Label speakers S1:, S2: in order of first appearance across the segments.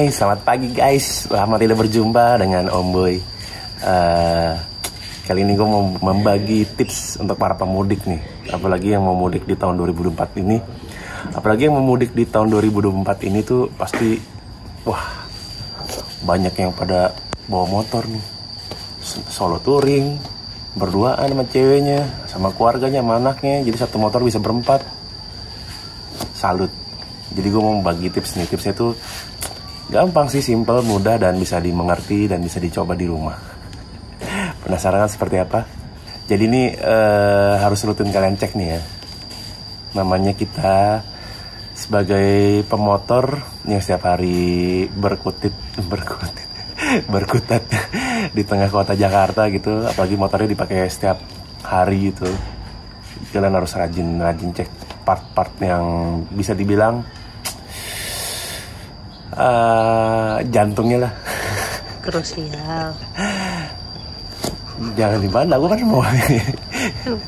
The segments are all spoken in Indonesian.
S1: Hai, selamat pagi guys. Lama tidak berjumpa dengan Om Boy. Kali ini gue mau membagi tips untuk para pemudik nih. Apalagi yang mau mudik di tahun 2024 ini. Apalagi yang mau mudik di tahun 2024 ini tuh pasti, wah, banyak yang pada bawa motor nih. Solo touring, berduaan sama ceweknya, sama keluarganya, sama anaknya. Jadi satu motor bisa berempat. Salut. Jadi gue mau bagi tips nih. Tipsnya tuh gampang sih, simple, mudah, dan bisa dimengerti dan bisa dicoba di rumah. Penasaran seperti apa? Jadi ini harus rutin kalian cek nih ya. Namanya kita sebagai pemotor yang setiap hari berkutat di tengah kota Jakarta gitu. Apalagi motornya dipakai setiap hari gitu. Kalian harus rajin cek part-part yang bisa dibilang jantungnya lah.
S2: Krusial.
S1: Jangan dibantah, gue kan mau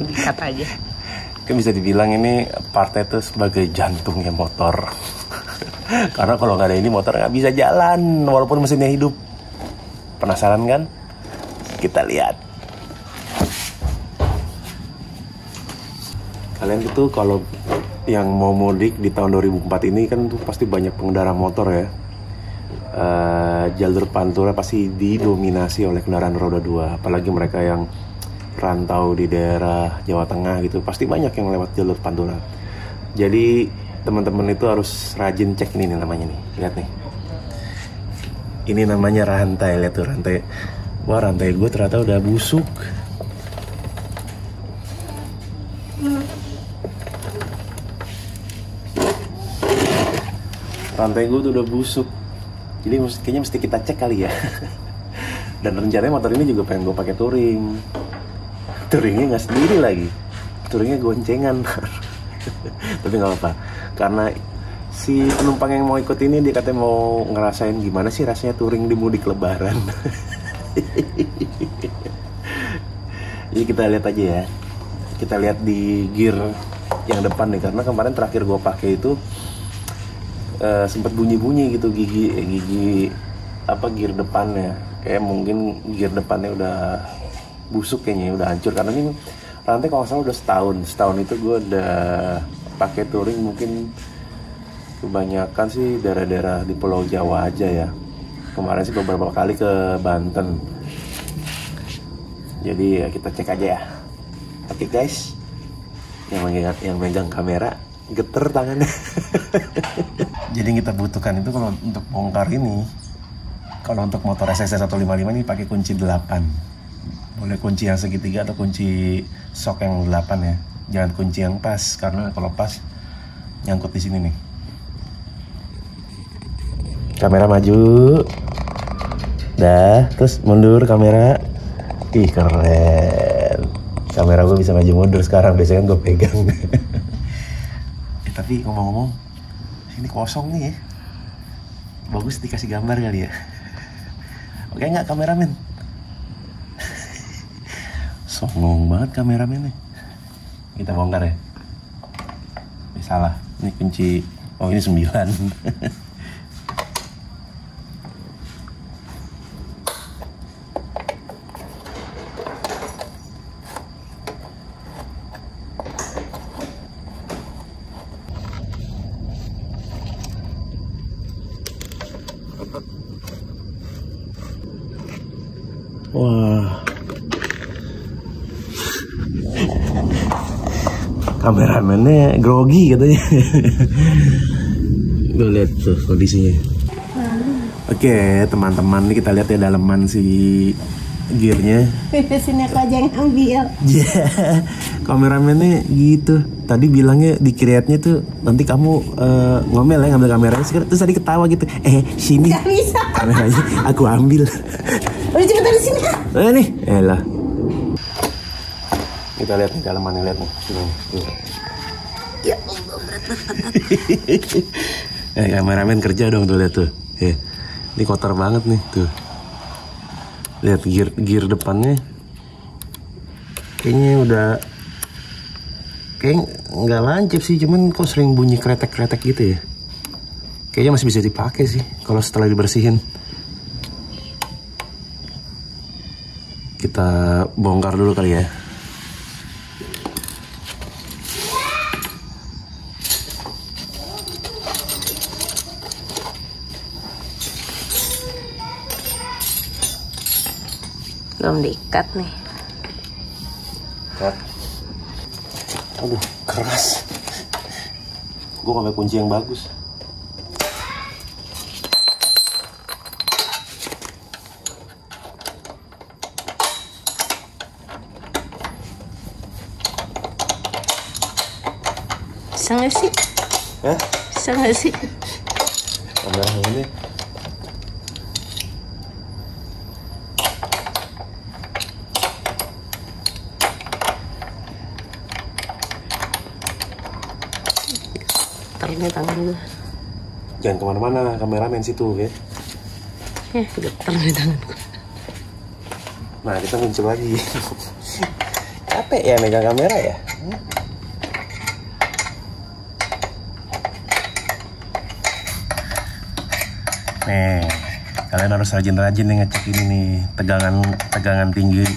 S2: Dikat aja.
S1: kan bisa dibilang ini partnya itu sebagai jantungnya motor. Karena kalau nggak ada ini motor nggak bisa jalan walaupun mesinnya hidup. Penasaran kan? Kita lihat. Kalian itu kalau yang mau mudik di tahun 2004 ini kan tuh pasti banyak pengendara motor ya. Jalur Pantura pasti didominasi oleh kendaraan roda 2. Apalagi mereka yang rantau di daerah Jawa Tengah gitu, pasti banyak yang lewat jalur Pantura. Jadi teman-teman itu harus rajin cek ini nih, namanya nih. Lihat nih. Ini namanya rantai, lihat tuh rantai. Wah, rantai gue ternyata udah busuk. Rantai gue tuh udah busuk. Jadi kayaknya mesti kita cek kali ya. Dan rencananya motor ini juga pengen gue pakai touring. Touringnya nggak sendiri lagi, touringnya goncengan. Tapi nggak apa-apa, karena si penumpang yang mau ikut ini dia katanya mau ngerasain gimana sih rasanya touring di mudik lebaran. Jadi kita lihat aja ya. Kita lihat di gear yang depan nih, karena kemarin terakhir gue pakai itu sempat bunyi-bunyi gitu gigi apa gear depannya. Kayak mungkin gear depannya udah busuk kayaknya, udah hancur. Karena ini rantai kalau nggak salah udah setahun itu gue udah pakai touring. Mungkin kebanyakan sih daerah-daerah di Pulau Jawa aja ya. Kemarin sih beberapa kali ke Banten. Jadi ya kita cek aja ya. Oke guys, yang megang kamera geter tangannya. Jadi yang kita butuhkan itu kalau untuk bongkar ini, kalau untuk motor SSR 155 ini pakai kunci 8. Boleh kunci yang segitiga atau kunci sok yang 8 ya. Jangan kunci yang pas, karena kalau pas nyangkut di sini nih. Kamera maju. Dah, terus mundur kamera. Ih, keren. Kamera gue bisa maju mundur sekarang, biasanya kan gue pegang. Tapi ngomong-ngomong, ini kosong nih ya. Bagus dikasih gambar kali ya. Oke nggak kameramen? Songong banget kameramennya. Kita bongkar ya. Ini salah. Ini kunci. Oh, ini 9. Wah, kameramennya grogi katanya. Gue lihat tuh kondisinya. Oke teman-teman, nih kita lihat ya daleman si gearnya.
S2: Sini aku aja yang ambil.
S1: Yeah, kameramennya gitu. Tadi bilangnya di create-nya tuh nanti kamu ngomel ya ngambil kameranya. Terus tadi ketawa gitu. Sini.
S2: Gak bisa.
S1: Kameranya aku ambil.
S2: Udah cepetan sini.
S1: Nih, elah. Kita lihat nih dalamannya, lihat nih.
S2: Ya Allah, berat.
S1: Kameramen kerja dong tuh, lihat tuh. Ini kotor banget nih tuh. Lihat gear depannya. Kayaknya udah kayak nggak lancip sih, cuman kok sering bunyi kretek-kretek gitu ya. Kayaknya masih bisa dipakai sih kalau setelah dibersihin. Kita bongkar dulu kali ya.
S2: Belum diikat nih.
S1: Ikat. Aduh, keras. Gue ngambil kunci yang bagus.
S2: Bisa nggak sih?
S1: Hah?
S2: Bisa nggak sih?
S1: Kamera ini.
S2: Getar nih tangan gue.
S1: Jangan kemana-mana, kameramen situ ya.
S2: Getar nih tangan gue.
S1: Nah, kita muncul lagi. Capek ya megang kamera ya. Nih, kalian harus rajin-rajin nih ngecek ini nih, tegangan tinggi.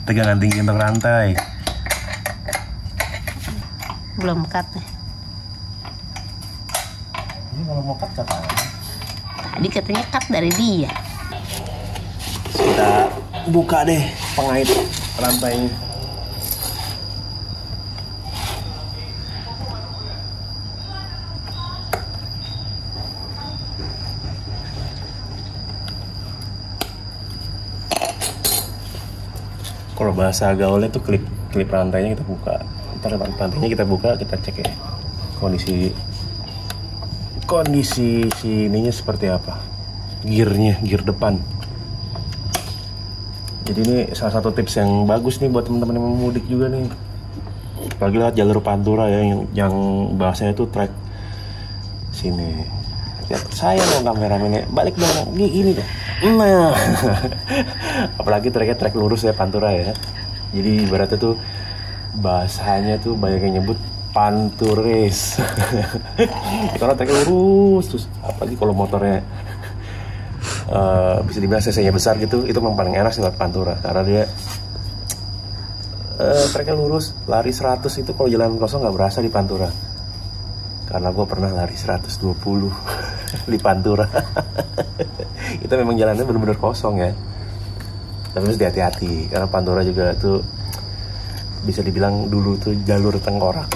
S1: Tegangan tinggi untuk rantai.
S2: Belum cut nih.
S1: Ini kalau mau cut kapan?
S2: Tadi katanya cut dari dia.
S1: Kita buka deh pengait rantainya. Kalau bahasa gaulnya tuh klip rantainya kita buka. Ntar rantainya kita buka, kita cek ya kondisi ininya seperti apa, gear depan. Jadi ini salah satu tips yang bagus nih buat teman-teman yang mau mudik juga nih. Apalagi lewat jalur Pantura ya, yang bahasanya tuh trek sini. Ya, saya dong kameramennya, balik dong, gini dong. Nah, apalagi trek lurus ya Pantura ya. Jadi ibaratnya tuh bahasanya tuh banyak yang nyebut Panturis. Karena trek lurus terus, apalagi kalau motornya bisa dibilang cc-nya besar gitu, itu memang paling enak sih lewat Pantura karena dia treknya lurus, lari 100 itu kalau jalan kosong nggak berasa di Pantura. Karena gue pernah lari 120 di Pantura. Itu memang jalannya bener-bener kosong ya. Tapi harus hati-hati karena Pantura juga tuh bisa dibilang dulu tuh jalur tengkorak.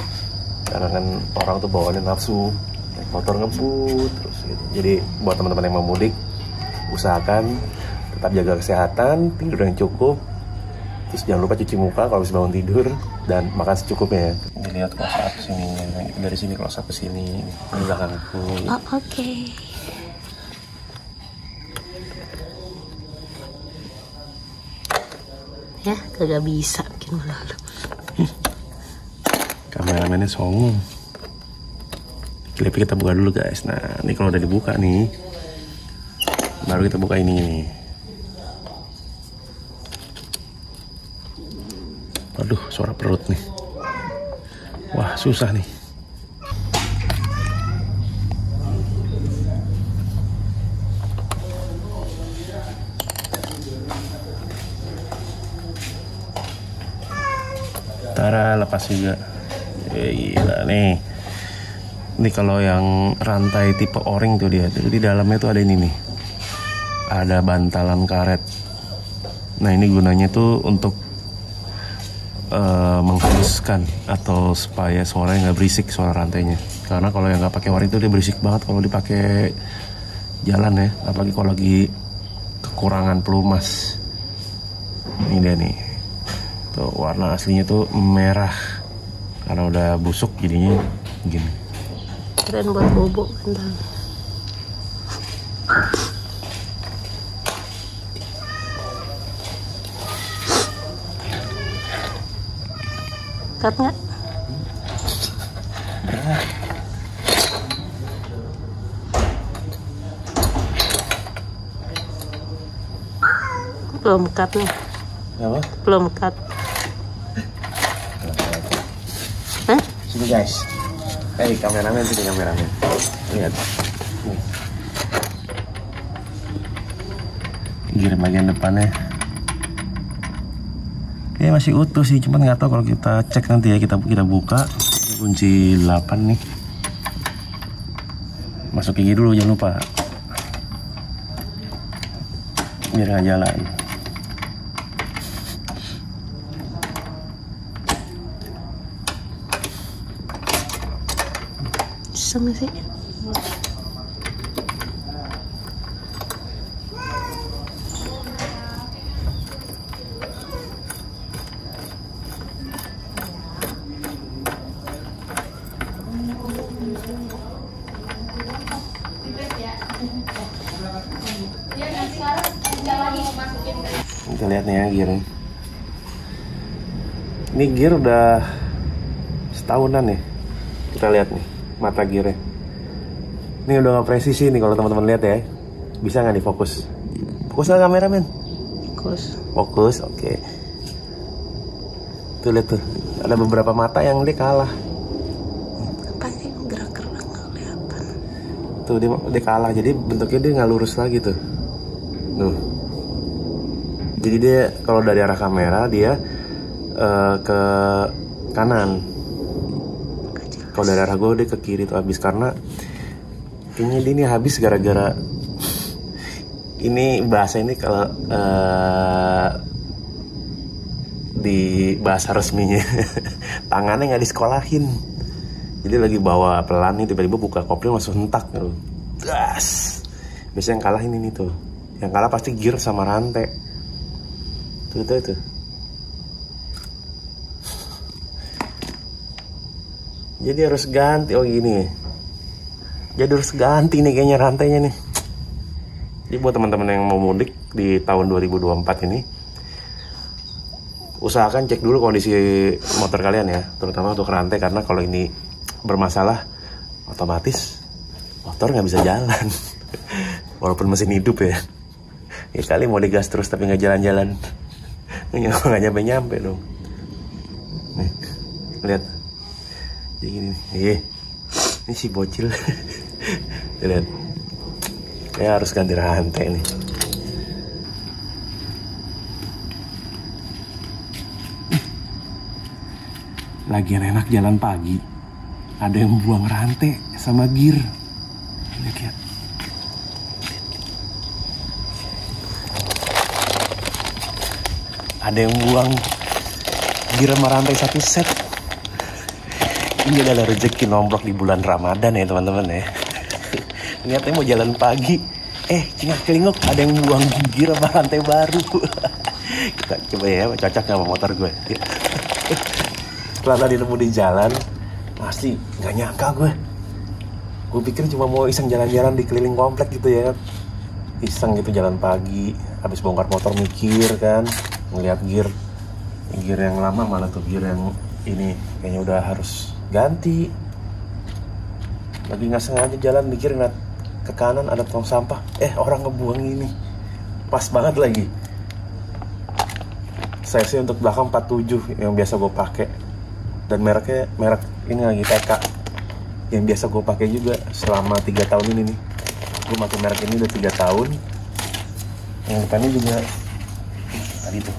S1: Karena kan orang tuh bawaannya nafsu, naik motor ngebut terus gitu. Jadi buat teman-teman yang mau mudik, usahakan tetap jaga kesehatan, tidur yang cukup, terus jangan lupa cuci muka kalau habis bangun tidur dan makan secukupnya ya. Dilihat close up sini, dari sini close up ke sini, di belakangku.
S2: Oh, oke. Ya, kagak bisa bikin malu.
S1: Kameramennya songong. Klip kita buka dulu guys. Nah, ini kalau udah dibuka nih, baru kita buka ini nih. Aduh, suara perut nih. Wah, susah nih. Tara, lepas juga. Gila nih. Ini kalau yang rantai tipe o-ring tuh dia. Jadi di dalamnya tuh ada ini nih. Ada bantalan karet. Nah, ini gunanya tuh untuk menghaluskan atau supaya suaranya nggak berisik, suara rantainya. Karena kalau yang nggak pakai o-ring itu dia berisik banget kalau dipakai jalan ya, apalagi kalau lagi kekurangan pelumas. Ini dia nih, tuh warna aslinya tuh merah karena udah busuk jadinya gini.
S2: Keren buat bobo kentang. Cut nggak? Belum cut nih.
S1: Apa?
S2: Belum cut. Hah?
S1: Sini guys. Kameramen sini kameramen. Lihat nih. Gear bagian depannya kayak masih utuh sih, cuman nggak tahu kalau kita cek nanti ya. Kita buka kunci 8 nih, masuk gigi dulu jangan lupa biar nggak jalan.
S2: Sama sih.
S1: Kita lihat nih ya gearnya. Ini gear udah setahunan nih. Kita lihat nih mata gearnya. Ini udah nggak presisi nih kalau teman-teman lihat ya. Bisa nggak difokus? Fokus nggak kameramen? Fokus, oke. Tuh lihat tuh, ada beberapa mata yang dia kalah.
S2: Apa sih gerak-gerak nggak kelihatan?
S1: Tuh dia kalah, jadi bentuknya dia nggak lurus lagi tuh. Tuh. Jadi dia kalau dari arah kamera dia ke kanan. Kalau dari arah gue dia ke kiri tuh habis, karena kayaknya dia ini habis gara-gara ini bahasa ini kalau di bahasa resminya tangannya nggak disekolahin. Jadi lagi bawa pelan nih, tiba-tiba buka kopling langsung hentak gitu. Das. Biasanya yang kalah ini tuh. Yang kalah pasti gear sama rantai. Tuh. Jadi harus ganti. Oh gini. Jadi harus ganti nih kayaknya rantainya nih. Jadi buat teman-teman yang mau mudik di tahun 2024 ini, usahakan cek dulu kondisi motor kalian ya, terutama untuk rantai, karena kalau ini bermasalah otomatis motor nggak bisa jalan. Walaupun mesin hidup ya. Ya kali mau digas terus tapi nggak jalan-jalan. Nggak nyampe-nyampe dong. Nih, lihat. Jadi gini nih. Ini si bocil. Lihat. Ya harus ganti rantai nih. Lagian enak jalan pagi. Ada yang buang rantai sama gear. Lihat. Ada yang buang gear sama rantai satu set. Ini adalah rezeki nomplok di bulan Ramadan ya teman-teman ya. Niatnya mau jalan pagi, cingak-celinguk ada yang buang gear sama rantai baru. Kita coba ya, cocok sama motor gue. Setelah tadi nemu di jalan, pasti nggak nyangka gue. Gue pikir cuma mau iseng jalan-jalan di keliling komplek gitu ya. Iseng gitu jalan pagi, habis bongkar motor mikir kan, ngeliat gear yang lama mana tuh, gear yang ini kayaknya udah harus ganti. Lagi nggak sengaja jalan mikir ngeliat ke kanan ada tong sampah, orang ngebuang ini, pas banget lagi. Size untuk belakang 47 yang biasa gue pakai, dan merek ini lagi TK yang biasa gue pakai juga selama 3 tahun ini nih. Gue pakai merek ini udah 3 tahun. Yang depannya juga tadi tuh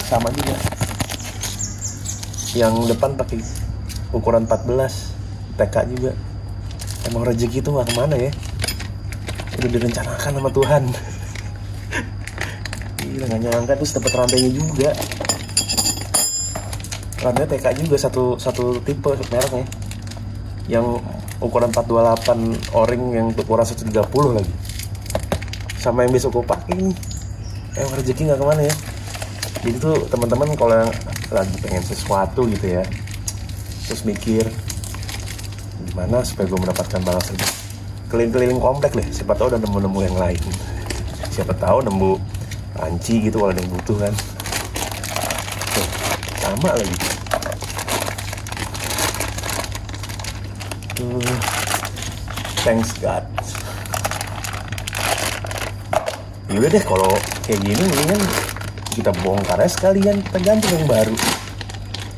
S1: sama juga. Yang depan pakai ukuran 14 TK juga. Emang rezeki itu gak kemana ya, udah direncanakan sama Tuhan. Gila, gak nyangka terus dapet rantainya juga. Rantainya TK juga, satu tipe mereknya, yang ukuran 428 o-ring yang ukuran 130 lagi, sama yang besok gue pakai nih. Emang rezeki gak kemana ya. Jadi tuh teman-teman kalau yang lagi pengen sesuatu gitu ya, terus mikir gimana supaya gue mendapatkan balas lebih, keliling-keliling komplek deh, siapa tahu udah nemu yang lain, siapa tahu nemu panci gitu kalau ada yang butuh kan. Tuh, sama lagi tuh. Thanks God. Yaudah deh kalau kayak gini mendingan kita bongkar aja sekalian, kita ganti yang baru.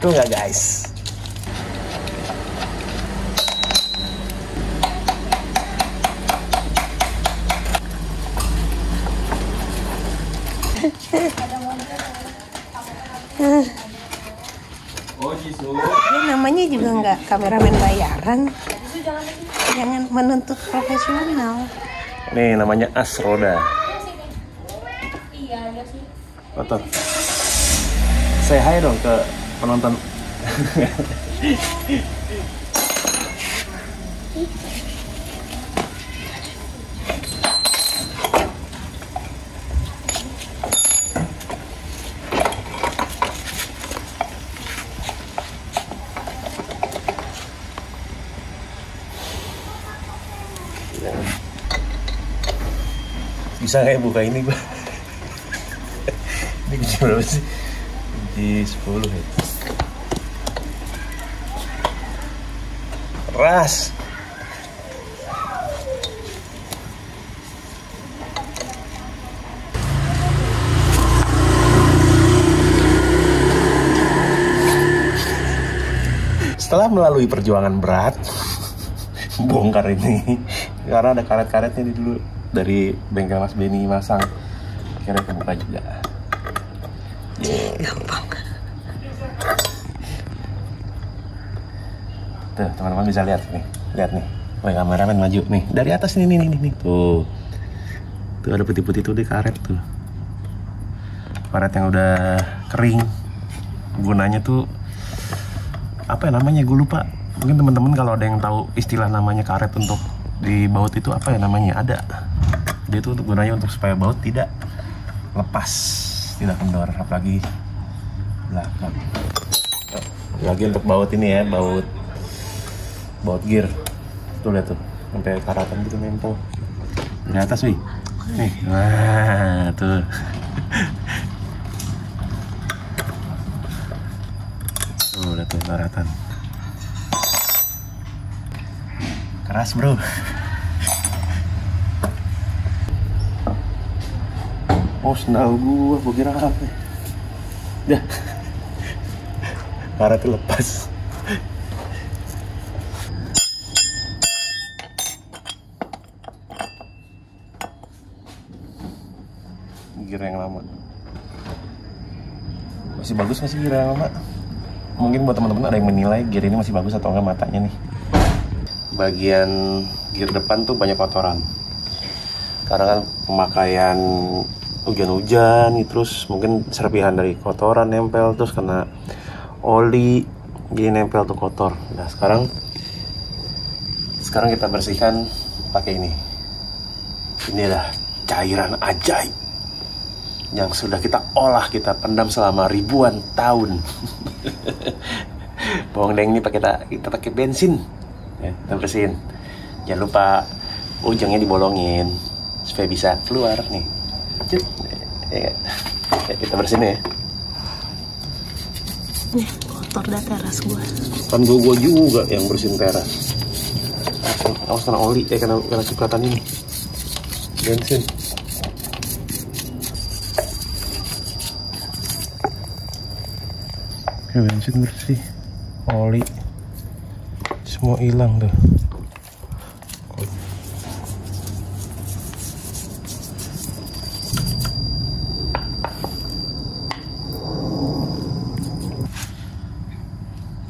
S1: Tuh nggak guys?
S2: Dia namanya juga nggak kameramen bayaran. Jangan menuntut profesional.
S1: Nih namanya Asroda. Foto. Say hi dong ke penonton. Bisa nggak ya buka ini gua? Ini kunci berapa sih? Kunci 10 ya. Keras. Setelah melalui perjuangan berat, bongkar ini karena ada karet-karetnya di dulu dari bengkel Mas Benny masang, akhirnya kebuka juga.
S2: Gampang.
S1: Tuh teman-teman bisa lihat nih, wah kameramen maju nih dari atas nih, tuh ada putih-putih tuh di karet tuh, karet yang udah kering. Gunanya tuh apa ya namanya, gue lupa. Mungkin teman-teman kalau ada yang tahu istilah namanya karet untuk di baut itu apa ya namanya, ada. Dia tuh untuk gunanya untuk supaya baut tidak lepas, tidak kendor, apalagi belakang. Lagi untuk baut ini ya, baut gear. Tuh lihat tuh, sampai karatan gitu nempel di atas wih. Nih, nah tuh. Tuh lihat tuh karatan. Keras bro. Oh sendal gua kira apa? Dah. Karetnya lepas. Gear yang lama. Masih bagus nggak sih gear yang lama? Mungkin buat teman-teman ada yang menilai gear ini masih bagus atau enggak matanya nih. Bagian gear depan tuh banyak kotoran. Karena kan pemakaian hujan-hujan, terus mungkin serpihan dari kotoran nempel, terus kena oli, jadi nempel tuh kotor. Nah sekarang kita bersihkan pakai ini. Ini adalah cairan ajaib yang sudah kita olah, kita pendam selama ribuan tahun. Bawang deng ini kita pakai bensin, ya, kita bersihin. Jangan lupa ujungnya dibolongin supaya bisa keluar nih. Ya, kita bersihin ya.
S2: Nih, kotor dah teras gua.
S1: Kan gua juga yang bersihin teras. Awas kena oli, kena cipratan ini. Bensin. Ya, bensin bersih, oli semua hilang tuh.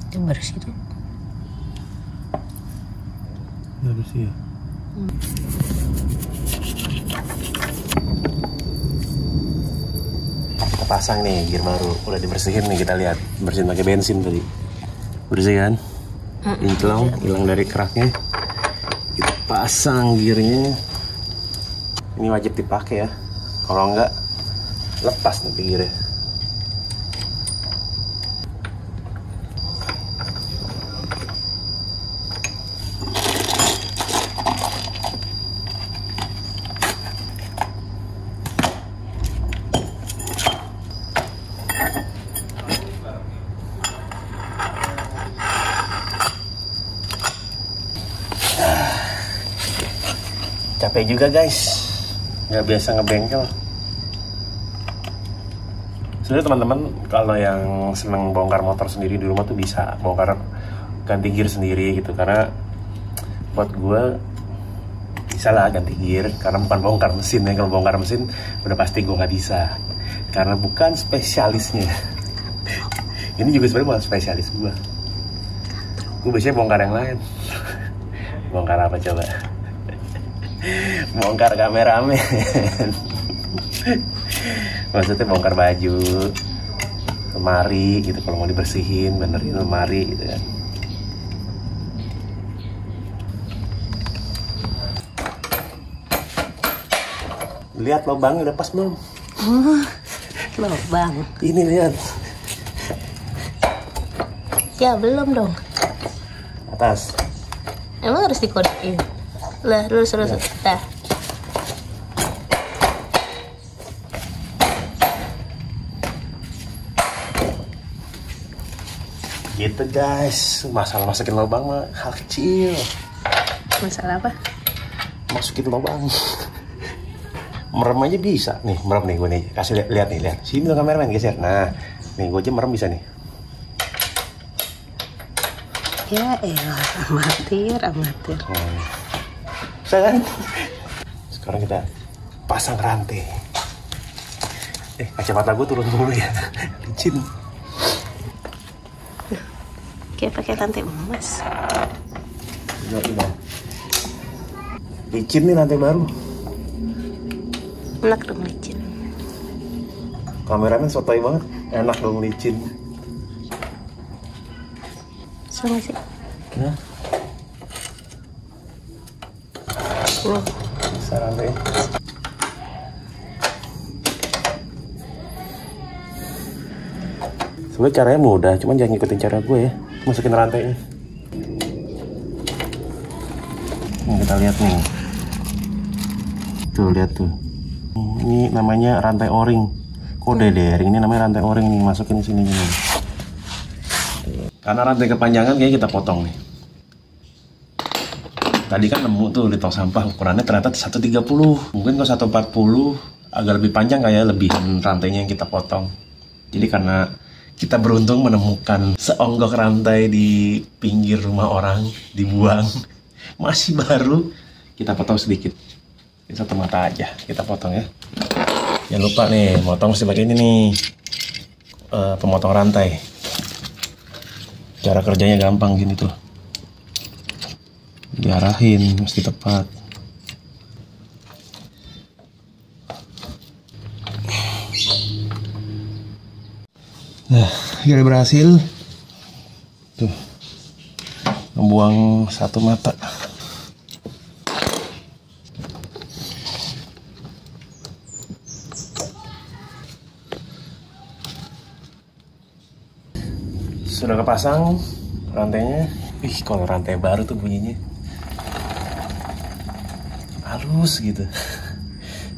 S2: Itu bersih tuh.
S1: Udah bersih ya. Kita pasang nih gear baru, udah dibersihin nih, kita lihat. Bersihin pakai bensin tadi. Bersih kan? Hilang dari keraknya. Kita pasang gearnya. Ini wajib dipakai ya. Kalau enggak lepas nanti gearnya. Capek juga guys, nggak biasa ngebengkel. Sebenarnya teman-teman kalau yang seneng bongkar motor sendiri di rumah tuh bisa bongkar ganti gear sendiri gitu, karena buat gue bisa lah ganti gear, karena bukan bongkar mesin ya. Kalau bongkar mesin udah pasti gue nggak bisa. karena bukan spesialisnya. Ini juga sebenarnya bukan spesialis gue biasanya bongkar yang lain. Bongkar apa coba? Bongkar kameramen. Maksudnya bongkar baju, lemari gitu, kalau mau dibersihin, benerin lemari gitu kan. Lihat lubangnya udah pas belum?
S2: Lubang.
S1: Ini lihat.
S2: Ya belum dong.
S1: Atas.
S2: Emang harus dikodein? Lah, lurus. Dah.
S1: Gitu guys, masalah masukin lubang mah hal kecil.
S2: Masalah apa?
S1: Masukin lubang. Merem aja bisa. Nih, merem nih gue nih. Kasih lihat nih, lihat. Sini tuh kameramen geser. Nah, nih gue aja merem bisa nih.
S2: Ya elah, amatir.
S1: Bisa kan? Sekarang kita pasang rantai. Kacamata gue turun dulu ya. Licin.
S2: Kayak pakai rantai emas.
S1: Udah. Licin nih rantai baru.
S2: Enak dong licin.
S1: Kameramen sotoy banget. Enak dong licin.
S2: Sama sih.
S1: Nah. Bisa rantai. Sebenarnya caranya mudah, cuman jangan ngikutin cara gue ya. Masukin rantainya. Nih, kita lihat nih. Tuh, lihat tuh. Ini namanya rantai o-ring. Kode dering ini namanya rantai o-ring nih, masukin sini gini. Karena rantai kepanjangan kayaknya kita potong nih. Tadi kan nemu tuh di tong sampah ukurannya ternyata 130. Mungkin kalau 140 agak lebih panjang kayak lebihan rantainya yang kita potong. Jadi karena kita beruntung menemukan seonggok rantai di pinggir rumah orang, dibuang, masih baru, kita potong sedikit. Ini satu mata aja, kita potong ya. Jangan lupa nih, motong mesti pakai ini nih, pemotong rantai. Cara kerjanya gampang gini tuh. Diarahin, mesti tepat. Nah, udah berhasil. Tuh, membuang satu mata. Sudah kepasang rantainya. Ih, kalau rantai baru tuh bunyinya halus gitu.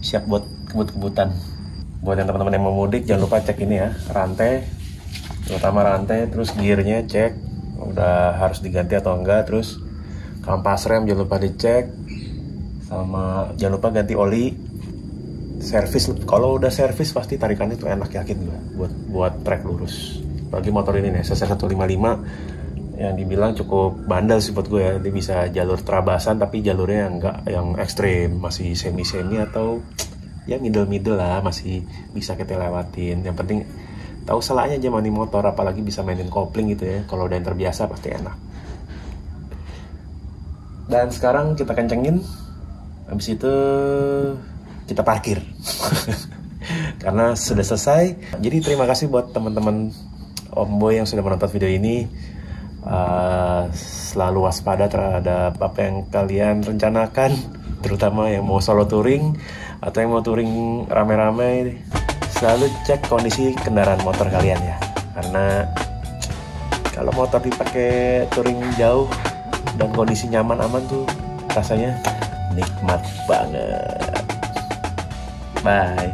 S1: Siap buat kebut-kebutan. Buat yang teman-teman yang mau mudik, jangan lupa cek ini ya, rantai, terutama rantai, terus gearnya cek udah harus diganti atau enggak, terus kampas rem jangan lupa dicek, sama jangan lupa ganti oli, servis. Kalau udah servis pasti tarikannya tuh enak, yakin gue, buat trek lurus. Bagi motor ini nih, SSR 155 yang dibilang cukup bandel sih buat gue ya. Dia bisa jalur terabasan tapi jalurnya enggak yang ekstrim, masih semi-semi atau ya middle lah, masih bisa kita lewatin. Yang penting tahu salahnya aja mani motor, apalagi bisa mainin kopling gitu ya. Kalau udah yang terbiasa pasti enak. Dan sekarang kita kencengin, habis itu kita parkir. Karena sudah selesai. Jadi terima kasih buat teman-teman Om Boy yang sudah menonton video ini. Selalu waspada terhadap apa yang kalian rencanakan, terutama yang mau solo touring atau yang mau touring rame-rame. Selalu cek kondisi kendaraan motor kalian ya, karena kalau motor dipakai touring jauh dan kondisi nyaman aman tuh rasanya nikmat banget. Bye.